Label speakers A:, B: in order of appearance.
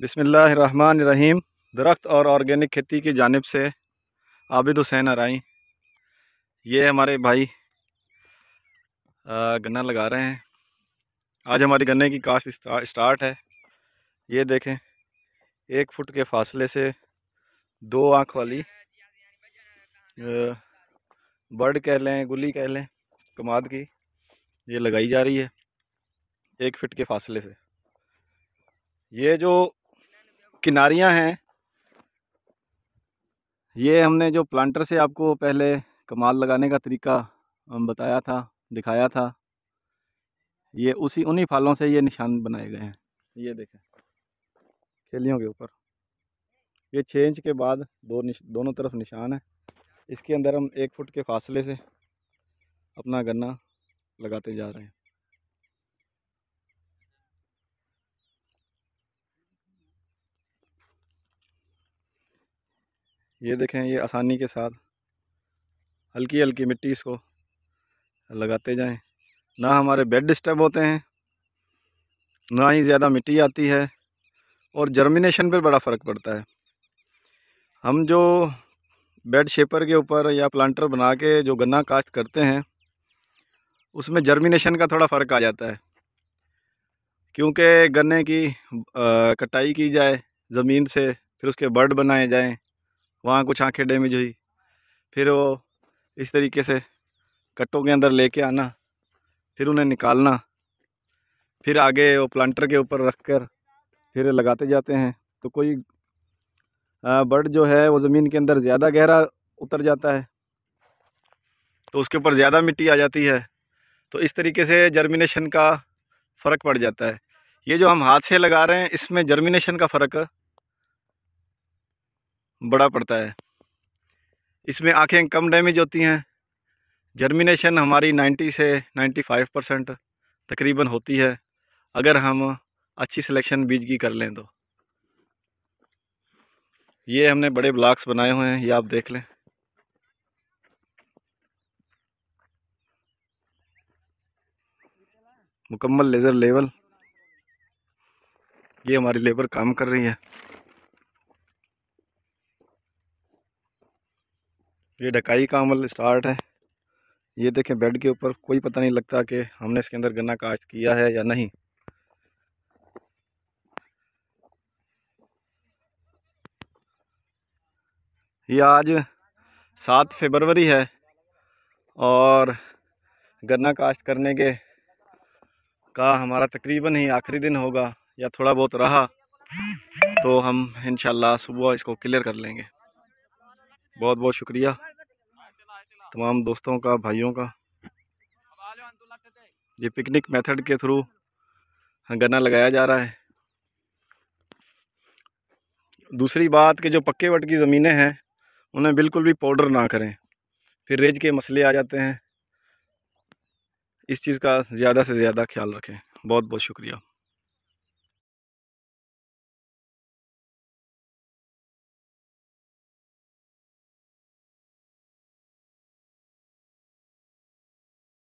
A: बिस्मिल्लाहिर्रहमानिर्रहीम। दरख्त और ऑर्गेनिक खेती की जानिब से आबिद हुसैन अराई। ये हमारे भाई गन्ना लगा रहे हैं। आज हमारी गन्ने की काश्त स्टार्ट है। ये देखें, 1 फुट के फासले से 2 आँख वाली बर्ड कह लें, गुली कह लें, कमाद की, ये लगाई जा रही है 1 फुट के फासले से। ये जो किनारियाँ हैं, ये हमने जो प्लांटर से आपको पहले कमाल लगाने का तरीका बताया था, दिखाया था, ये उन्हीं फालों से ये निशान बनाए गए हैं। ये देखें खेलियों के ऊपर, ये 6 इंच के बाद दोनों तरफ निशान है। इसके अंदर हम 1 फुट के फासले से अपना गन्ना लगाते जा रहे हैं। ये देखें, ये आसानी के साथ हल्की हल्की मिट्टी इसको लगाते जाएं। ना हमारे बेड डिस्टर्ब होते हैं, ना ही ज़्यादा मिट्टी आती है, और जर्मिनेशन पर बड़ा फ़र्क पड़ता है। हम जो बेड शेपर के ऊपर या प्लांटर बना के जो गन्ना काश्त करते हैं, उसमें जर्मिनेशन का थोड़ा फ़र्क आ जाता है, क्योंकि गन्ने की कटाई की जाए ज़मीन से, फिर उसके बर्ड बनाए जाएं, वहाँ कुछ आँखें डैमेज हुई, फिर वो इस तरीके से कट्टों के अंदर लेके आना, फिर उन्हें निकालना, फिर आगे वो प्लांटर के ऊपर रख कर फिर लगाते जाते हैं। तो कोई बर्ड जो है वो ज़मीन के अंदर ज़्यादा गहरा उतर जाता है, तो उसके ऊपर ज़्यादा मिट्टी आ जाती है, तो इस तरीके से जर्मिनेशन का फ़र्क पड़ जाता है। ये जो हम हाथ से लगा रहे हैं, इसमें जर्मिनेशन का फ़र्क बड़ा पड़ता है। इसमें आँखें कम डैमेज होती हैं। जर्मिनेशन हमारी 90 से 95% तकरीबन होती है, अगर हम अच्छी सिलेक्शन बीज की कर लें तो। ये हमने बड़े ब्लॉक्स बनाए हुए हैं, ये आप देख लें। मुकम्मल लेज़र लेवल। ये हमारी लेबर काम कर रही है। ये ढकाई का अमल स्टार्ट है। ये देखें, बेड के ऊपर कोई पता नहीं लगता कि हमने इसके अंदर गन्ना काश्त किया है या नहीं। ये आज 7 फरवरी है और गन्ना काश्त करने के का हमारा तकरीबन ही आखिरी दिन होगा, या थोड़ा बहुत रहा तो हम इंशाल्लाह सुबह इसको क्लियर कर लेंगे। बहुत बहुत शुक्रिया तमाम दोस्तों का, भाइयों का। ये पिकनिक मेथड के थ्रू गन्ना लगाया जा रहा है। दूसरी बात कि जो पक्के वट की ज़मीनें हैं, उन्हें बिल्कुल भी पाउडर ना करें, फिर रेज के मसले आ जाते हैं। इस चीज़ का ज़्यादा से ज़्यादा ख्याल रखें। बहुत बहुत शुक्रिया।